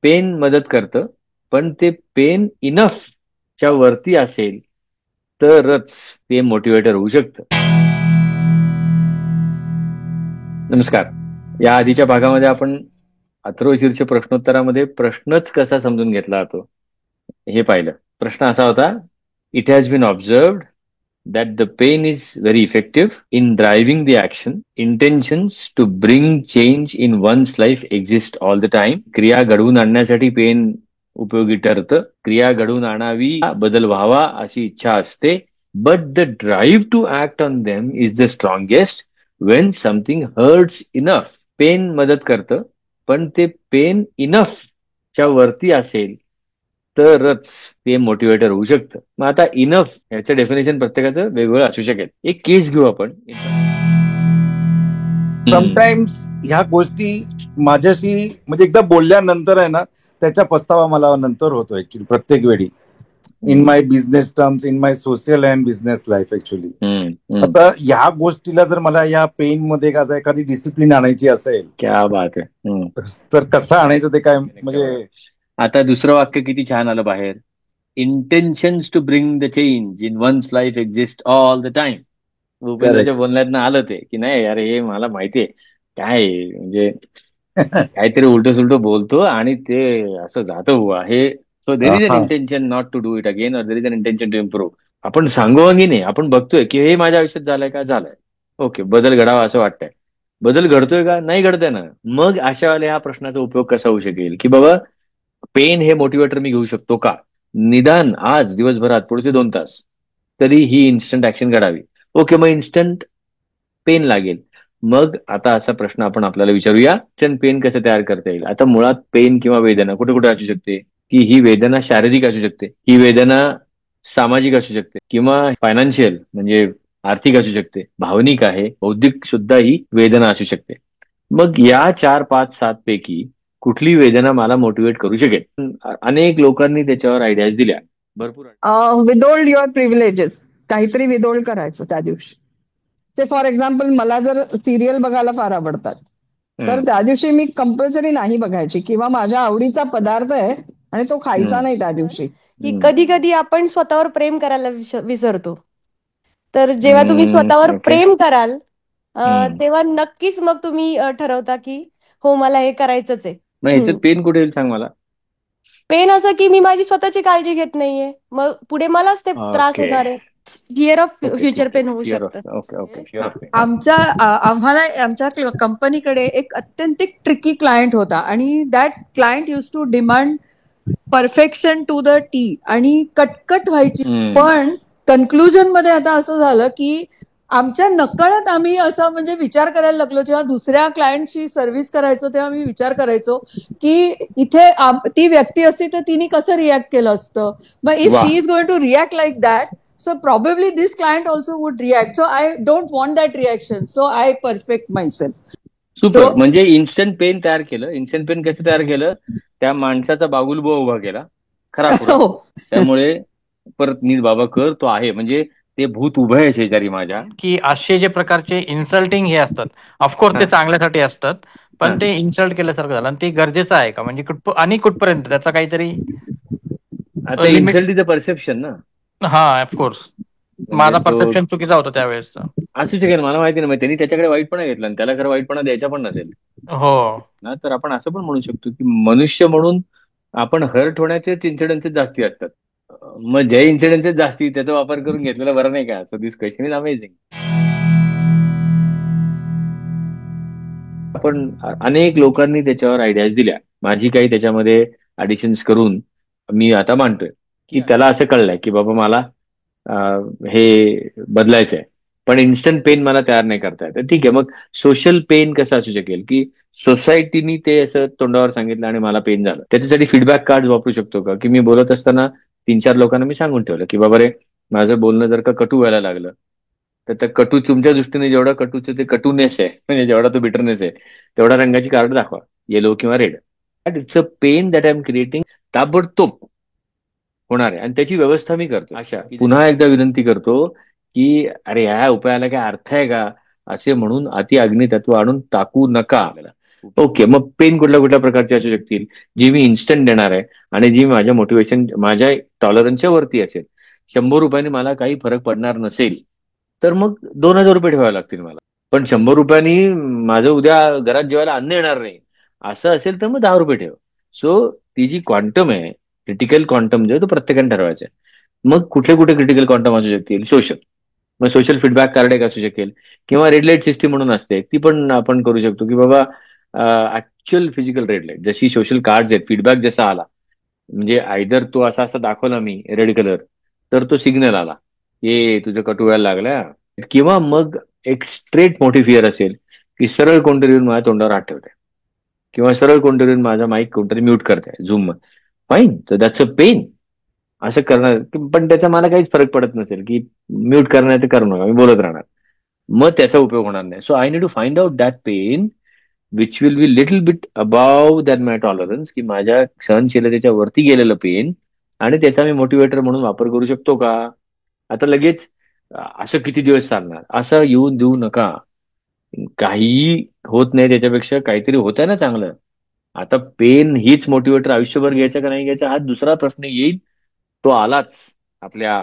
Pen मदत करतं, पण ते पेन इनफच्या वरती असेल तरच ते मोटिवेटर होऊ शकतं. नमस्कार. या आधीच्या भागामध्ये आपण अथर्वशीरच्या प्रश्नोत्तरामध्ये प्रश्नच कसा समजून घेतला जातो हे पाहिलं. प्रश्न असा होता, it has been observed that the pain is very effective in driving the action. Intentions to bring change in one's life exist all the time. क्रिया घडवून आणण्यासाठी पेन उपयोगी ठरतं. क्रिया घडवून आणावी, बदल व्हावा अशी इच्छा असते. But the drive to act on them is the strongest when something hurts enough. Pain मदत करतं, पण ते पेन इनफच्या वरती असेल तरच ते मोटिवेटर होऊ शकतं. मग आता इनफ याचं डेफिनेशन प्रत्येकाचं वेगवेगळं असू शकेल. एक केस घेऊ आपण. समटाइम्स ह्या गोष्टी माझ्याशी म्हणजे एकदा बोलल्यानंतर आहे ना, त्याचा पस्तावा मला नंतर होतो ऍक्च्युली प्रत्येक वेळी. In my business terms, in my social and business life actually. आता ह्या गोष्टीला जर मला या पेन मध्ये एखादी डिसिप्लिन आणायची असेल, क्या बात आहे, तर कसं आणायचं ते काय म्हणजे. आता दुसरं वाक्य किती छान आलं बाहेर. Intentions to bring the change in one's life exist all the time. भूपेंद्रच्या बोलण्यातनं आलं ते की नाही यार, हे मला माहितीये काय म्हणजे काहीतरी उलट सुलट बोलतो आणि ते असं जातं हुआ हे. So there is an intention not to do it again, और there is an intention to improve. आपण सांगोवांगी नाही, आपण बघतोय की हे माझ्या आयुष्यात झालंय का, झालंय, ओके, बदल घडावा असं वाटतंय. बदल घडतोय का, नाही घडतंय ना. मग अशा वेळेला ह्या प्रश्नाचा उपयोग कसा होऊ शकेल की बाबा पेन हे मोटिवेटर मी घेऊ शकतो का, निदान आज दिवसभरात पुढचे 2 तास तरी ही इन्स्टंट ऍक्शन घडावी. ओके, मग इन्स्टंट पेन लागेल. मग आता असा प्रश्न आपण आपल्याला विचारूया, इन्स्टंट पेन कसं तयार करता येईल. आता मुळात पेन किंवा वेदना कुठे कुठे असू शकते, की ही वेदना शारीरिक असू शकते, ही वेदना सामाजिक असू शकते, किंवा फायनान्शियल म्हणजे आर्थिक असू शकते, भावनिक आहे, बौद्धिक सुद्धा ही वेदना असू शकते. मग या 4, 5, 7 पैकी कुठली वेदना मला मोटिवेट करू शकेल. अनेक लोकांनी त्याच्यावर आयडियाज दिल्या भरपूर. विदोल्ड युअर प्रिव्हिलेजेस, काहीतरी विदोल्ड करायचं त्या दिवशी. ते फॉर एक्झाम्पल मला जर सिरियल बघायला फार आवडतात, तर त्या दिवशी मी कंपल्सरी नाही बघायची, किंवा माझ्या आवडीचा पदार्थ आहे आणि तो खायचा नाही त्या दिवशी. की कधी कधी आपण स्वतःवर प्रेम करायला विसरतो. तर जेव्हा तुम्ही स्वतःवर प्रेम कराल तेव्हा नक्कीच मग तुम्ही ठरवता की हो मला हे करायचंच आहे. पेन कुठे येईल सांग मला. पेन असं की मी माझी स्वतःची काळजी घेत नाहीये, मग पुढे मलाच ते त्रास होणार आहे. फिअर ऑफ फ्युचर पेन होऊ शकतं. आम्हाला आमच्या कंपनीकडे एक अत्यंत ट्रिकी क्लायंट होता, आणि that client use to demand perfection to the tee, आणि कटकट व्हायची. पण कन्क्लुजन मध्ये आता असं झालं की आमच्या नकळत आम्ही असं म्हणजे विचार करायला लागलो, जेव्हा दुसऱ्या क्लायंटची सर्व्हिस करायचो तेव्हा आम्ही विचार करायचो की इथे ती व्यक्ती असती तर तिने कसं रिॲक्ट केलं असतं. मग if she is going to react like that, so probably this client also would react, so I don't want that reaction, so I perfect myself. Super. म्हणजे इन्स्टंट पेन तयार केलं. इन्स्टंट पेन कसं तयार केलं, त्या माणसाचा बागुलबुवा उभा केला खरा. त्यामुळे परत नीट बाबा कर, तो आहे म्हणजे ते भूत उभं आहे शेजारी माझ्या. की असे जे प्रकारचे इन्सल्टिंग हे असतात, ऑफकोर्स ते चांगल्यासाठी असतात, पण ते इन्सल्ट केल्यासारखं झालं, आणि ते गरजेचं आहे का म्हणजे आणि कुठपर्यंत त्याचा काहीतरी. आता इन्सल्ट इज अ परसेप्शन ना. हा, ऑफकोर्स माझा परसेप्शन चुकीचा होता त्यावेळेस. असू शकेल, मला माहिती नाही. त्यांनी त्याच्याकडे वाईटपणा घेतला आणि त्याला खरं वाईटपणा द्यायचा पण नसेल. हो ना, तर आपण असं पण म्हणू शकतो की मनुष्य म्हणून आपण हर्ट होण्याचेच इन्सिडेन्सेस जास्ती असतात. मग जे इन्सिडेन्सेस जास्ती त्याचा वापर करून घेतलेला बरं नाही का. So this question is amazing. आपण अनेक लोकांनी त्याच्यावर आयडियाज दिल्या, माझी काही त्याच्यामध्ये ऍडिशन्स करून मी आता मांडतोय की त्याला असं कळलंय की बाबा मला हे बदलायचंय, पण इन्स्टंट पेन मला तयार नाही करता येत. ठीक आहे, मग सोशल पेन कसं असू शकेल की सोसायटीनी ते असं तोंडावर सांगितलं आणि मला पेन झालं. त्याच्यासाठी फीडबॅक कार्ड वापरू शकतो का, की मी बोलत असताना 3-4 लोकांना मी सांगून ठेवलं की बाबा रे, माझं बोलणं जर का कटू व्हायला लागलं तर त्या कटू तुमच्या दृष्टीने जेवढा कटूचं ते कटूनेस आहे, म्हणजे जेवढा तो बिटरनेस आहे, तेवढा रंगाची कार्ड दाखवा, येलो किंवा red. It's a pain that I am creating. ताबडतोब होणार आहे आणि त्याची व्यवस्था मी करतो. अशा पुन्हा एकदा विनंती करतो की अरे ह्या उपायाला काय अर्थ आहे का, असे म्हणून अति अग्नितत्व आणून टाकू नका. ओके, मग पेन कुठल्या कुठल्या प्रकारचे असू शकतील, जी मी इन्स्टंट देणार आहे आणि जी माझ्या मोटिवेशन, माझ्या टॉलरन्सच्या वरती असेल. 100 रुपयांनी मला काही फरक पडणार नसेल तर मग 2,000 रुपये ठेवावे लागतील मला. पण 100 रुपयांनी माझं उद्या घरात जेवायला अन्न येणार नाही असं असेल तर मग 10 रुपये ठेव. सो ती जी क्वांटम आहे, क्रिटिकल क्वांटम जो आहे तो प्रत्येकाने ठरवायचा आहे. मग कुठले कुठे क्रिटिकल क्वांटम असू शकतील? सोशल. मग सोशल फीडबॅक कार्ड एक असू शकेल किंवा रेड लाईट सिस्टीम म्हणून असते, ती पण आपण करू शकतो की बाबा ऍक्च्युअल फिजिकल रेड लाईट, जशी सोशल कार्ड आहेत, फीडबॅक जसा आला म्हणजे आयदर तो असा असा दाखवला मी रेड कलर तर तो सिग्नल आला, ये तुझं कटू व्हायला लागला. किंवा मग एक स्ट्रेट मोटिफियर असेल की सरळ कोणतरी येऊन माझ्या तोंडावर हात ठेवते किंवा सरळ कोणतरी येऊन माझा माईक कोणतरी म्यूट करते झूम. फाईन, तर दॅट्स अ पेन. असं करणार पण त्याचा मला काहीच फरक पडत नसेल की म्यूट करणार ते करू नका, मी बोलत राहणार, मग त्याचा उपयोग होणार नाही. So I need to find out that pain which will be little bit above than my tolerance, की माझ्या सहनशीलतेच्या वरती गेलेलं पेन, आणि त्याचा मी मोटिवेटर म्हणून वापर करू शकतो का. आता लगेच असं किती दिवस चालणार असं येऊन देऊ नका. काही होत नाही त्याच्यापेक्षा काहीतरी होत आहे ना चांगलं. आता पेन हीच मोटिवेटर आयुष्यभर घ्यायचं का नाही घ्यायचं हा दुसरा प्रश्न येईल. तो आलाच आपल्या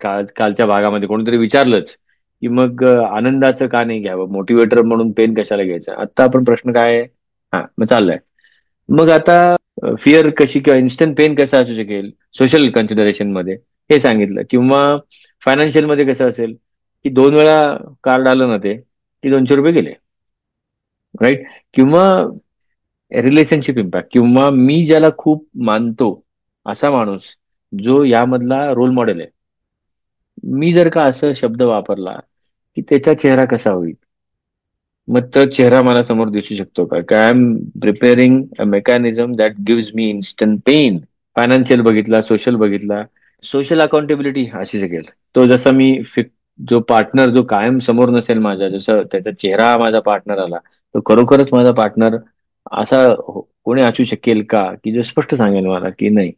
कालच्या भागामध्ये कोणीतरी विचारलंच की मग आनंदाचं का नाही घ्यावं, मोटिवेटर म्हणून पेन कशाला घ्यायचं. आता आपण प्रश्न काय आहे, हा मग चाललाय. मग आता फिअर कशी किंवा इन्स्टंट पेन कसा असू शकेल सोशल कन्सिडरेशन मध्ये हे सांगितलं. किंवा फायनान्शियल मध्ये कसं असेल की 2 वेळा कार्ड आलं ना ते की 200 रुपये गेले, राईट. किंवा रिलेशनशिप इम्पॅक्ट, किंवा मी ज्याला खूप मानतो असा माणूस जो यामधला रोल मॉडेल आहे, मी जर का असं शब्द वापरला की त्याचा चेहरा कसा होईल, मग तो चेहरा मला समोर दिसू शकतो का. I am preparing a mechanism that gives me instant pain. Financial बघितला, सोशल बघितला, सोशल अकाउंटेबिलिटी अशी शकेल. तो जसा मी जो पार्टनर जो कायम समोर नसेल माझ्या, जसं त्याचा चेहरा माझा पार्टनर आला, तो खरोखरच माझा पार्टनर असा कोणी असू शकेल का की जो स्पष्ट सांगेल मला की नाही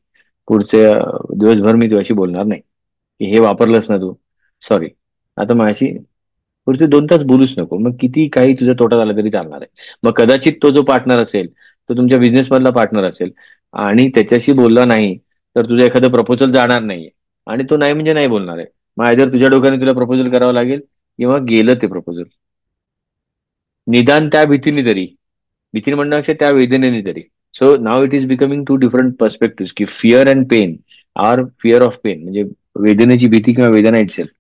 पुढचे दिवसभर मी तुझ्याशी बोलणार नाही, की हे वापरलंस ना तू, सॉरी, आता माझ्याशी पुढचे 2 तास बोलूच नको. मग किती काही तुझा तोटा झाला तरी चालणार आहे. मग कदाचित तो जो पार्टनर असेल तो तुमच्या बिझनेस मधला पार्टनर असेल आणि त्याच्याशी बोलला नाही तर तुझं एखादं प्रपोजल जाणार नाहीये, आणि तो नाही म्हणजे नाही बोलणार आहे. मग आयदर तुझ्या डोक्याने तुला प्रपोजल करावं लागेल किंवा गेलं ते प्रपोजल, निदान त्या भीतीने तरी, भीतीने म्हणण्यापेक्षा त्या वेदनेने तरी. So now it is becoming 2 different perspective की fear and pain are fear of pain, म्हणजे वेदनेची भीती किंवा वेदना इटसेल्फ,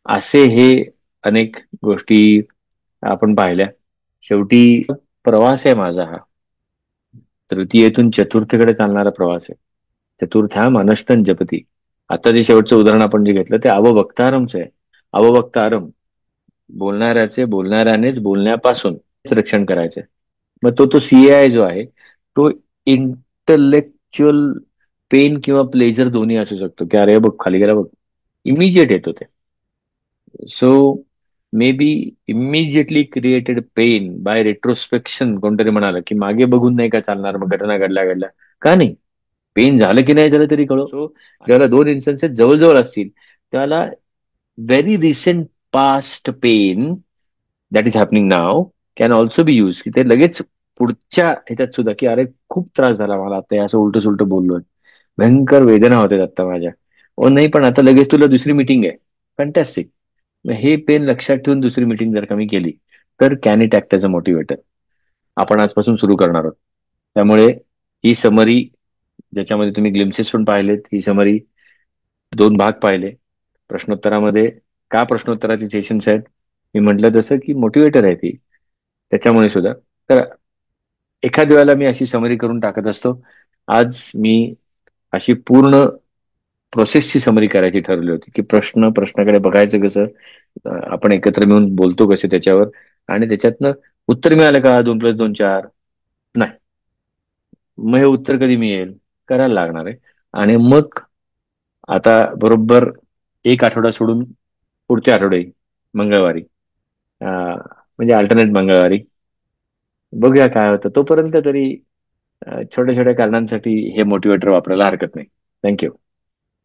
असे हे अनेक गोष्टी आपण पाहिल्या. शेवटी प्रवास आहे माझा हा, तृतीयेतून चतुर्थीकडे चालणारा प्रवास आहे. चतुर्थाम अनष्टन जपती. आता जे शेवटचं उदाहरण आपण जे घेतलं ते अववक्तारमच आहे. अववक्तारम, बोलणाऱ्यानेच बोलण्यापासून रक्षण करायचंय. मग तो सीएआय जो आहे तो इंटलेक्च्युअल पेन किंवा प्लेजर दोन्ही असू शकतो, की अरे बघ खाली गेला बघ, इमिजिएट येतो ते. So maybe immediately created pain by retrospection. कोणतरी म्हणालं की मागे बघून नाही का चालणार, मग घटना घडल्या का नाही, पेन झालं की नाही झालं तरी कळो. सो ज्याला 2 इन्स्टन्सेस जवळजवळ असतील त्याला very recent past pain that is happening नाव कॅन ऑल्सो बी यूज, की ते लगेच पुढच्या ह्याच्यात सुद्धा की अरे खूप त्रास झाला मला आता, असं उलट सुलट बोललोय, भयंकर वेदना होते आता माझ्या, ओ नाही पण आता लगेच तुला दुसरी मिटिंग आहे, फॅन्टॅस्टिक. हे पेन लक्षात ठेवून दुसरी मिटिंग जर का मी केली तर can it act as a motivator. आपण आजपासून सुरू करणार आहोत. त्यामुळे ही समरी ज्याच्यामध्ये तुम्ही ग्लिम्सेस पण पाहिलेत, ही समरी 2 भाग पाहिले. प्रश्नोत्तरामध्ये का प्रश्नोत्तराचे सेशन्स आहेत, मी म्हटलं तसं की मोटिवेटर आहे ती, त्याच्यामुळे सुद्धा. तर एखाद्या वेळेला मी अशी समरी करून टाकत असतो. आज मी अशी पूर्ण प्रोसेसची समरी करायची ठरवली होती की प्रश्नाकडे बघायचं कसं, आपण एकत्र मिळून बोलतो कसे त्याच्यावर, आणि त्याच्यातनं उत्तर मिळालं का 2+2 4, नाही, मग हे उत्तर कधी मिळेल, करायला लागणार आहे. आणि मग आता बरोबर 1 आठवडा सोडून पुढच्या आठवडे मंगळवारी, म्हणजे अल्टरनेट मंगळवारी बघूया काय होतं. तोपर्यंत तरी छोट्या छोट्या कारणांसाठी हे मोटिवेटर वापरायला हरकत नाही. थँक्यू.